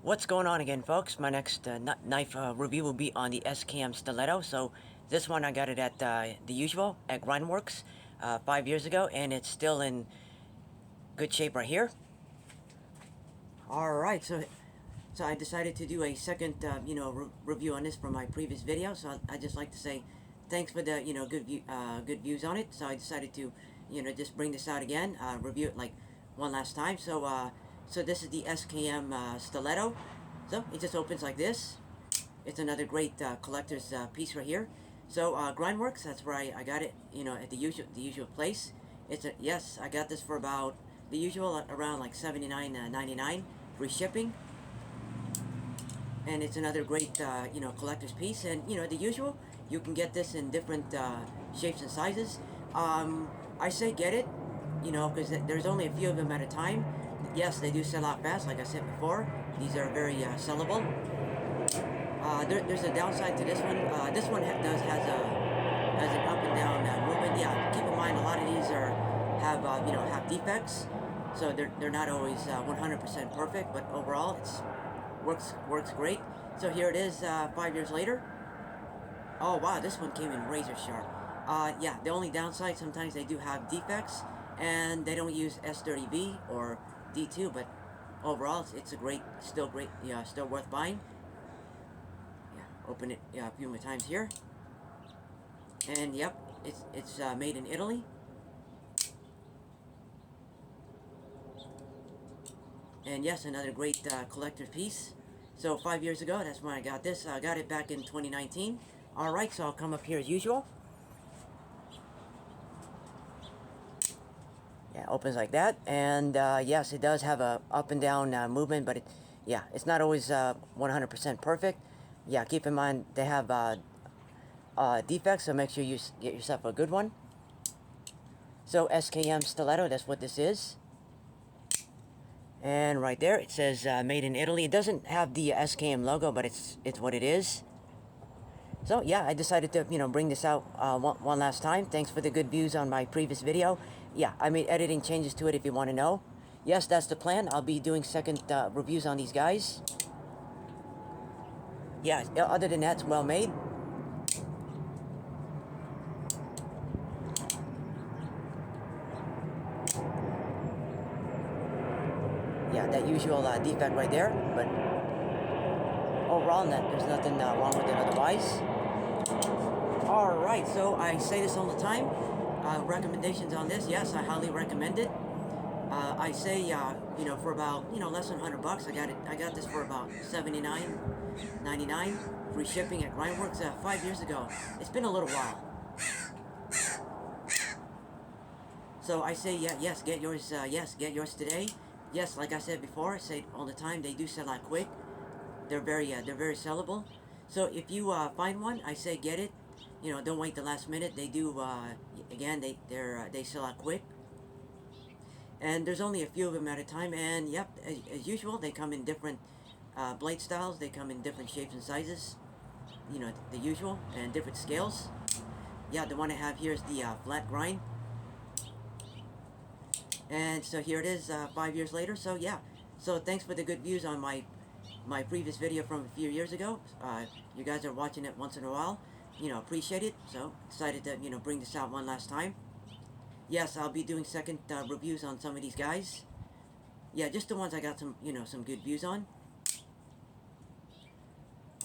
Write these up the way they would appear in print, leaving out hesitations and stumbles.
What's going on again, folks? My next knife review will be on the SKM Stiletto. So this one I got it at the usual at Grindworx 5 years ago, and it's still in good shape right here. All right, so I decided to do a second review on this from my previous video. So I just like to say thanks for the good views on it. So I decided to just bring this out again, review it like one last time. So this is the SKM Stiletto. So it just opens like this. It's another great collector's piece right here. So Grindworx, that's where I got it. At the usual place. Yes, I got this for about the usual around like $79.99, free shipping. And it's another great collector's piece. And the usual, you can get this in different shapes and sizes. I say get it, because there's only a few of them at a time. Yes, they do sell out fast, like I said before. These are very sellable. There's a downside to this one. This one has an up and down movement. Yeah, keep in mind a lot of these have defects, so they're not always 100% perfect. But overall, works great. So here it is, 5 years later. Oh wow, this one came in razor sharp. Yeah, the only downside, sometimes they do have defects, and they don't use S30V or D2, but overall, it's still great, still worth buying. Yeah, open it a few more times here, and yep, it's made in Italy, and yes, another great collector's piece. So 5 years ago, that's when I got this. I got it back in 2019. All right, so I'll come up here as usual. Yeah, opens like that, and yes, it does have a up and down movement, but it's not always 100% perfect. Yeah, keep in mind they have defects, so make sure you get yourself a good one. So SKM Stiletto, that's what this is. And right there it says made in Italy. It doesn't have the SKM logo, but it's what it is. So yeah, I decided to bring this out one last time. Thanks for the good views on my previous video. Yeah, I made editing changes to it if you want to know. Yes, that's the plan. I'll be doing second reviews on these guys. Yeah, other than that, it's well made. Yeah, that usual defect right there, but overall, there's nothing wrong with it otherwise. Alright, so I say this all the time. Recommendations on this, yes, I highly recommend it. I say, for about, less than $100. I got this for about $79.99. Free shipping at Grindworx 5 years ago. It's been a little while. So I say, yeah, yes, get yours. Yes, get yours today. Yes, like I said before, I say all the time, they do sell out quick. They're very sellable. So if you find one, I say get it. Don't wait the last minute. They do. Again, they sell out quick. And there's only a few of them at a time. And yep, as usual, they come in different blade styles. They come in different shapes and sizes. The usual, and different scales. Yeah, the one I have here is the flat grind. And so here it is 5 years later. So yeah, so thanks for the good views on my previous video from a few years ago. You guys are watching it once in a while. Appreciate it. So decided to bring this out one last time. Yes, I'll be doing second reviews on some of these guys. Yeah, just the ones I got some good views on.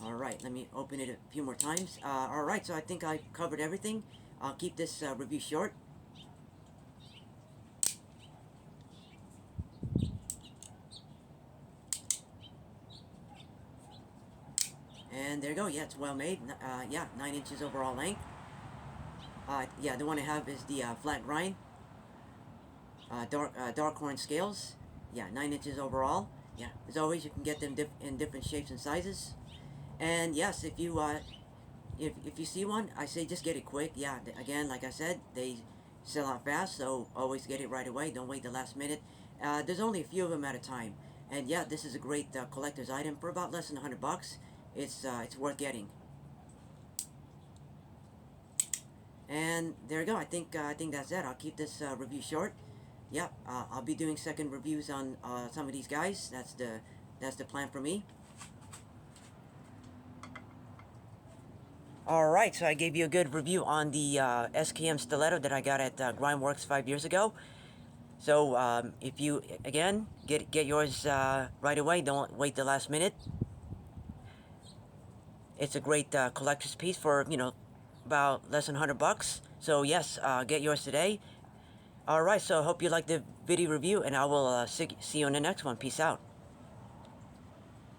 Alright, let me open it a few more times. Alright, so I think I covered everything. I'll keep this review short. And there you go. Yeah, it's well made. Yeah, 9 inches overall length. Yeah, the one I have is the flat grind. Dark horn scales. Yeah, 9 inches overall. Yeah, as always, you can get them in different shapes and sizes. And yes, if you see one, I say just get it quick. Yeah, again, like I said, they sell out fast, so always get it right away. Don't wait the last minute. There's only a few of them at a time. And yeah, this is a great collector's item for about less than $100. It's worth getting. And there you go. I think that's it. I'll keep this review short. Yep, I'll be doing second reviews on some of these guys. That's the That's the plan for me. Alright, so I gave you a good review on the SKM Stiletto that I got at Grindworx 5 years ago. So if you, again, get yours right away, don't wait the last minute. It's a great collector's piece for, about less than 100 bucks. So yes, get yours today. Alright, so I hope you liked the video review, and I will see you in the next one. Peace out.